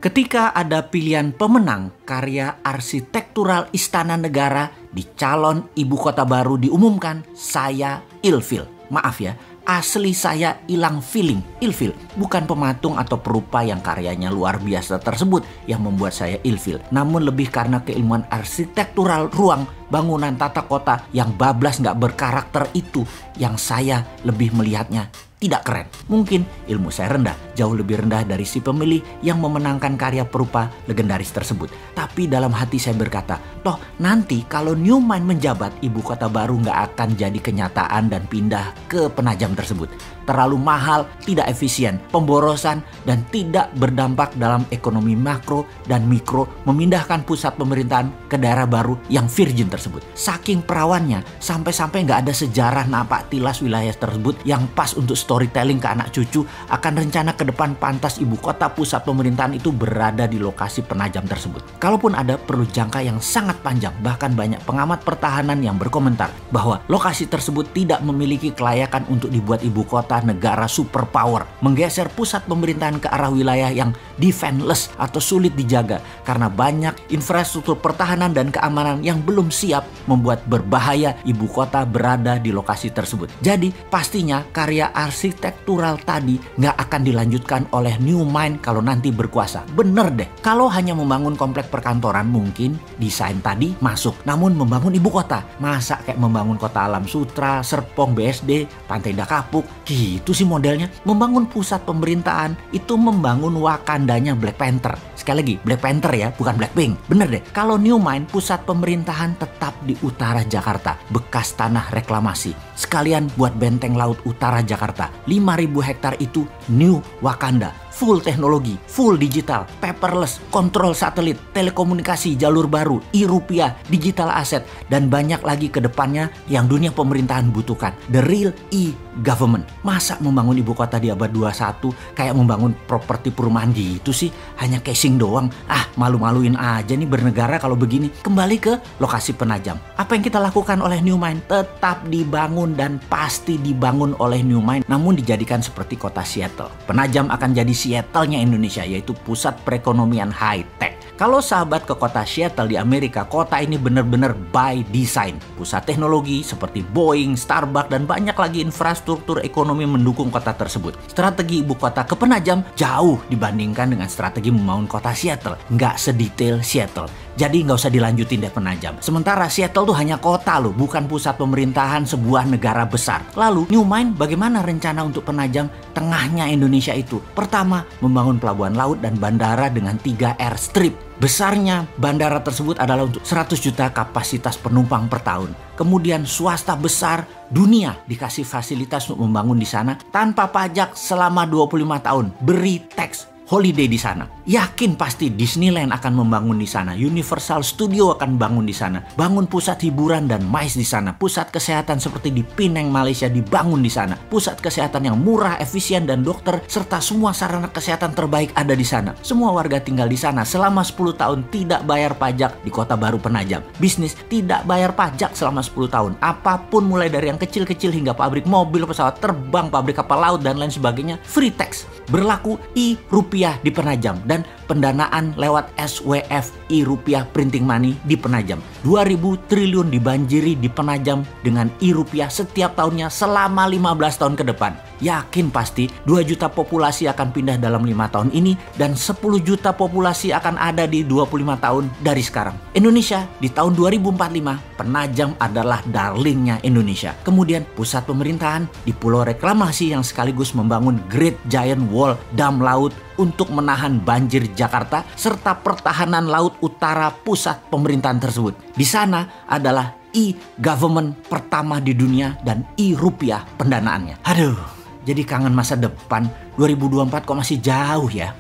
Ketika ada pilihan pemenang karya arsitektural Istana Negara di calon ibu kota baru diumumkan, saya ilfil. Maaf ya, asli saya hilang feeling, ilfil. Bukan pematung atau perupa yang karyanya luar biasa tersebut yang membuat saya ilfil. Namun lebih karena keilmuan arsitektural ruang, bangunan tata kota yang bablas nggak berkarakter itu yang saya lebih melihatnya tidak keren. Mungkin ilmu saya rendah, jauh lebih rendah dari si pemilih yang memenangkan karya perupa legendaris tersebut. Tapi dalam hati saya berkata, toh nanti kalau New Mind menjabat, ibu kota baru nggak akan jadi kenyataan dan pindah ke Penajam tersebut. Terlalu mahal, tidak efisien, pemborosan, dan tidak berdampak dalam ekonomi makro dan mikro memindahkan pusat pemerintahan ke daerah baru yang virgin tersebut. Saking perawannya, sampai-sampai nggak ada sejarah napak tilas wilayah tersebut yang pas untuk storytelling ke anak cucu akan rencana ke depan pantas ibu kota pusat pemerintahan itu berada di lokasi Penajam tersebut. Kalaupun ada, perlu jangka yang sangat panjang. Bahkan banyak pengamat pertahanan yang berkomentar bahwa lokasi tersebut tidak memiliki kelayakan untuk dibuat ibu kota negara superpower. Menggeser pusat pemerintahan ke arah wilayah yang defenseless atau sulit dijaga karena banyak infrastruktur pertahanan dan keamanan yang belum siap, membuat berbahaya ibu kota berada di lokasi tersebut. Jadi pastinya karya arsitektural tadi nggak akan dilanjutkan oleh New Mind kalau nanti berkuasa. Bener deh, kalau hanya membangun komplek perkantoran mungkin desain tadi masuk. Namun membangun ibu kota, masa kayak membangun kota Alam Sutra, Serpong, BSD, Pantai Indah Kapuk, gitu sih modelnya. Membangun pusat pemerintahan itu membangun Wakandanya Black Panther. Sekali lagi, Black Panther ya, bukan Blackpink. Bener deh, kalau New Mind pusat pemerintahan tetap di utara Jakarta, bekas tanah reklamasi. Sekalian buat benteng laut utara Jakarta. 5.000 hektar itu New Wakanda. Full teknologi, full digital, paperless, kontrol satelit, telekomunikasi jalur baru, e-rupiah, digital aset, dan banyak lagi ke depannya yang dunia pemerintahan butuhkan. The real e-government. Masa membangun ibu kota di abad 21 kayak membangun properti perumahan gitu sih? Hanya casing doang. Malu-maluin aja nih bernegara kalau begini. Kembali ke lokasi Penajam. Apa yang kita lakukan oleh New Mind? Tetap dibangun dan pasti dibangun oleh New Mind, namun dijadikan seperti kota Seattle. Penajam akan jadi Seattle-nya Indonesia, yaitu pusat perekonomian high-tech. Kalau sahabat ke kota Seattle di Amerika, kota ini benar-benar by design. Pusat teknologi seperti Boeing, Starbucks, dan banyak lagi infrastruktur ekonomi mendukung kota tersebut. Strategi ibu kota ke Penajam jauh dibandingkan dengan strategi membangun kota Seattle. Nggak sedetail Seattle. Jadi nggak usah dilanjutin deh Penajam. Sementara Seattle tuh hanya kota loh, bukan pusat pemerintahan sebuah negara besar. Lalu New Mind bagaimana rencana untuk Penajam tengahnya Indonesia itu? Pertama, membangun pelabuhan laut dan bandara dengan 3 airstrip. Besarnya bandara tersebut adalah untuk 100 juta kapasitas penumpang per tahun. Kemudian swasta besar dunia dikasih fasilitas untuk membangun di sana tanpa pajak selama 25 tahun. Beri tax holiday di sana. Yakin pasti Disneyland akan membangun di sana. Universal Studio akan bangun di sana. Bangun pusat hiburan dan MICE di sana. Pusat kesehatan seperti di Penang, Malaysia dibangun di sana. Pusat kesehatan yang murah, efisien, dan dokter serta semua sarana kesehatan terbaik ada di sana. Semua warga tinggal di sana selama 10 tahun tidak bayar pajak di kota baru Penajam. Bisnis tidak bayar pajak selama 10 tahun. Apapun mulai dari yang kecil-kecil hingga pabrik mobil, pesawat terbang, pabrik kapal laut, dan lain sebagainya free tax. Berlaku e-rupiah di Penajam dan pendanaan lewat SWF e-rupiah printing money di Penajam. 2.000 triliun dibanjiri di Penajam dengan e-rupiah setiap tahunnya selama 15 tahun ke depan. Yakin pasti 2 juta populasi akan pindah dalam 5 tahun ini dan 10 juta populasi akan ada di 25 tahun dari sekarang. Indonesia di tahun 2045, Penajam adalah darlingnya Indonesia. Kemudian pusat pemerintahan di Pulau Reklamasi yang sekaligus membangun Great Giant Wall, dam laut untuk menahan banjir Jakarta serta pertahanan laut utara pusat pemerintahan tersebut. Di sana adalah e-government pertama di dunia dan e-rupiah pendanaannya. Aduh, jadi kangen masa depan. 2024 kok masih jauh ya.